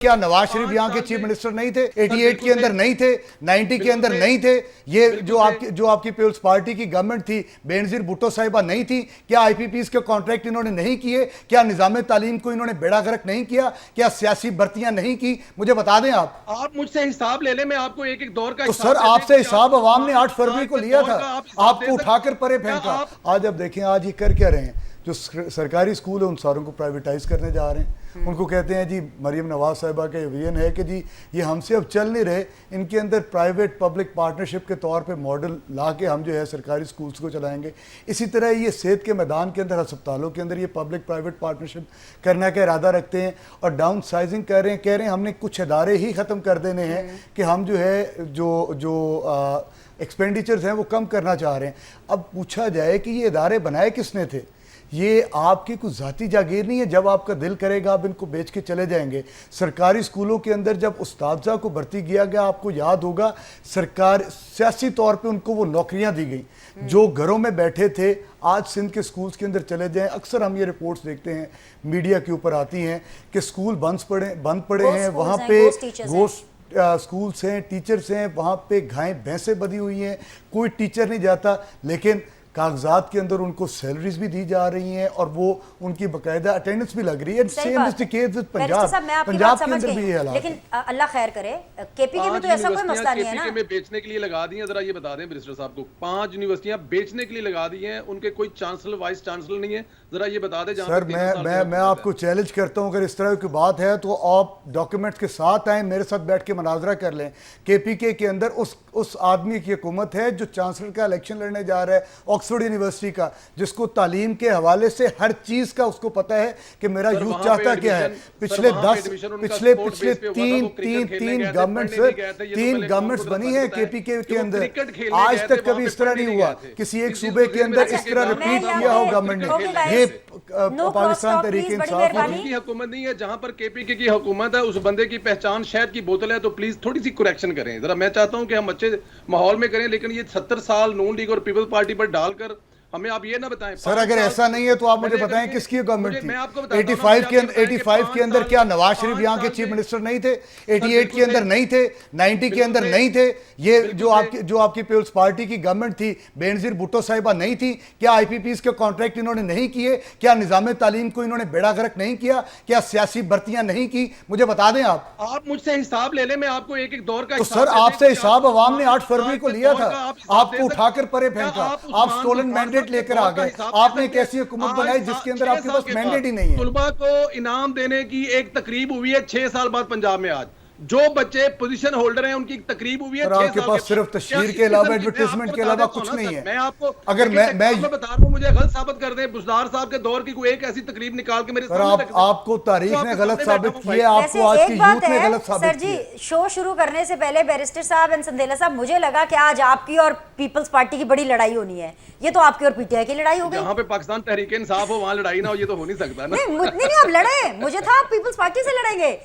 क्या नवाज शरीफ यहाँ के चीफ मिनिस्टर नहीं थे? 88 के अंदर नहीं थे, 90 के अंदर नहीं थे? ये जो आपकी पीपल्स पार्टी की गवर्नमेंट थी, बेनजीर भुट्टो साहिबा नहीं थी? क्या आईपीपीएस के कॉन्ट्रैक्ट इन्होंने नहीं किए? क्या निजाम तालीम को इन्होंने बेड़ा गर्क नहीं किया? क्या सियासी भर्तियां नहीं की? मुझे बता दें। आप मुझसे हिसाब ले लें, मैं आपको एक एक दौर का तो सर आपसे हिसाब अवाम ने 8 फरवरी को लिया था, आपको उठाकर परे फेंका। आज अब देखें आज ये कर क्या रहे हैं, जो सरकारी स्कूल है उन सारों को प्राइवेटाइज करने जा रहे हैं। उनको कहते हैं जी, मरियम नवाज साहिबा का विजन है कि जी ये हमसे अब चल नहीं रहे, इनके अंदर प्राइवेट पब्लिक पार्टनरशिप के तौर पे मॉडल ला के हम जो है सरकारी स्कूल्स को चलाएंगे। इसी तरह ये सेहत के मैदान के अंदर, अस्पतालों के अंदर ये पब्लिक प्राइवेट पार्टनरशिप करने का इरादा रखते हैं और डाउन साइजिंग कर रहे हैं। कह रहे हैं हमने कुछ इदारे ही ख़त्म कर देने हैं कि हम जो है जो एक्सपेंडिचर्स हैं वो कम करना चाह रहे हैं। अब पूछा जाए कि ये इदारे बनाए किसने थे? ये आपकी कोई ज़ाती जागीर नहीं है, जब आपका दिल करेगा आप इनको बेच के चले जाएंगे। सरकारी स्कूलों के अंदर जब उस्तादजा को भर्ती किया गया, आपको याद होगा, सरकार सियासी तौर पे उनको वो नौकरियां दी गई जो घरों में बैठे थे। आज सिंध के स्कूल्स के अंदर चले जाएं, अक्सर हम ये रिपोर्ट्स देखते हैं मीडिया के ऊपर आती हैं कि स्कूल बंद पड़े हैं, वहाँ पे गोश्त स्कूल्स हैं, टीचर्स हैं, वहाँ पे गायें भैंसें बधी हुई हैं, कोई टीचर नहीं जाता, लेकिन कागजात के अंदर उनको सैलरीज भी दी जा रही हैं और वो उनकी बाकायदा अटेंडेंस भी लग रही है। Same is the case with Punjab के अंदर भी ये हालात। लेकिन अल्लाह खैर करे, केपीके में तो ऐसा कोई मसला नहीं है ना। केपीके में बेचने के लिए लगा दी हैं, जरा ये बता दें मिनिस्टर साहब को, 5 यूनिवर्सिटियां बेचने के लिए लगा दी हैं, उनके कोई चांसलर वाइस चांसलर नहीं है, जरा ये बता दें। सर मैं आपको चैलेंज करता हूं, अगर इस तरह की बात है तो आप डॉक्यूमेंट्स के साथ आए, मेरे साथ बैठ के मुनाजरा कर लें। केपीके के अंदर उस आदमी की हुकूमत है जो चांसलर का इलेक्शन लड़ने जा रहा है, ऑक्सफोर्ड यूनिवर्सिटी का, जिसको तालीम के हवाले से हर चीज का उसको पता है कि मेरा यूथ चाहता क्या है। पिछले 3 गवर्नमेंट्स बनी है केपीके के अंदर, आज तक कभी इस तरह नहीं हुआ किसी एक सूबे के अंदर इस तरह रिपीट किया हो गवर्नमेंट ने। ये पाकिस्तान तहरीक इंसाफ की हुकूमत नहीं है, जहां पर केपीके की हुकूमत है, उस बंदे की पहचान शहद की बोतल है, तो प्लीज थोड़ी सी करेक्शन करें जरा। मैं चाहता हूं कि हम अच्छे माहौल में करें, लेकिन ये 70 साल नून लीग और पीपल्स पार्टी पर डालकर हमें आप ये ना बताएं। सर अगर ऐसा नहीं है तो आप मुझे बताएं किसकी गवर्नमेंट थी? 85 के अंदर क्या नवाज शरीफ यहाँ के चीफ मिनिस्टर नहीं थे? 88 के अंदर नहीं थे, 90 के अंदर नहीं थे? ये जो आपकी पीपल्स पार्टी की गवर्नमेंट थी, बेनजीर भुट्टो साहिबा नहीं थी? क्या आईपीपीएस के कॉन्ट्रैक्ट इन्होंने नहीं किए? क्या निजाम तालीम को इन्होंने बेड़ा गर्क नहीं किया? क्या सियासी भर्तियां नहीं की? मुझे बता दें। आप मुझसे हिसाब ले लें, मैं आपको एक एक दौर का। तो सर आपसे हिसाब अवाम ने 8 फरवरी को लिया था, आपको उठाकर परे फेंका। आप स्टोलन मैंडेट लेकर आ गए। आपने एक ऐसी हुकूमत बनाई जिसके अंदर आपके पास मैंडेट ही नहीं है। तुलबा को इनाम देने की एक तकरीब हुई है 6 साल बाद पंजाब में। आज जो बच्चे पोजीशन होल्डर हैं उनकी तकरीब हुई है। आपके पास सिर्फ तशहीर के अलावा, एडवर्टाइजमेंट के अलावा कुछ नहीं है। मैं आपको अगर मैं बता रहा हूं, मुझे गलत साबित कर दें, बुज़दार साहब के दौर की कोई एक ऐसी तकरीब निकाल के मेरे सामने रख दें। आपको तारीख ने गलत साबित किया, आपको आज की यूथ ने गलत साबित किया। सर जी, शो शुरू करने से पहले बैरिस्टर साहब एंड संदेला साहब, मुझे लगा कि आज आपकी और पीपल्स पार्टी की बड़ी लड़ाई होनी है। ये तो आपकी और पीटीआई की लड़ाई हो गई। जहां पे पाकिस्तान तहरीक इंसाफ हो वहां लड़ाई ना हो, ये तो हो नहीं सकता ना। नहीं आप लड़े, मुझे था आप पीपल्स पार्टी से लड़ेंगे,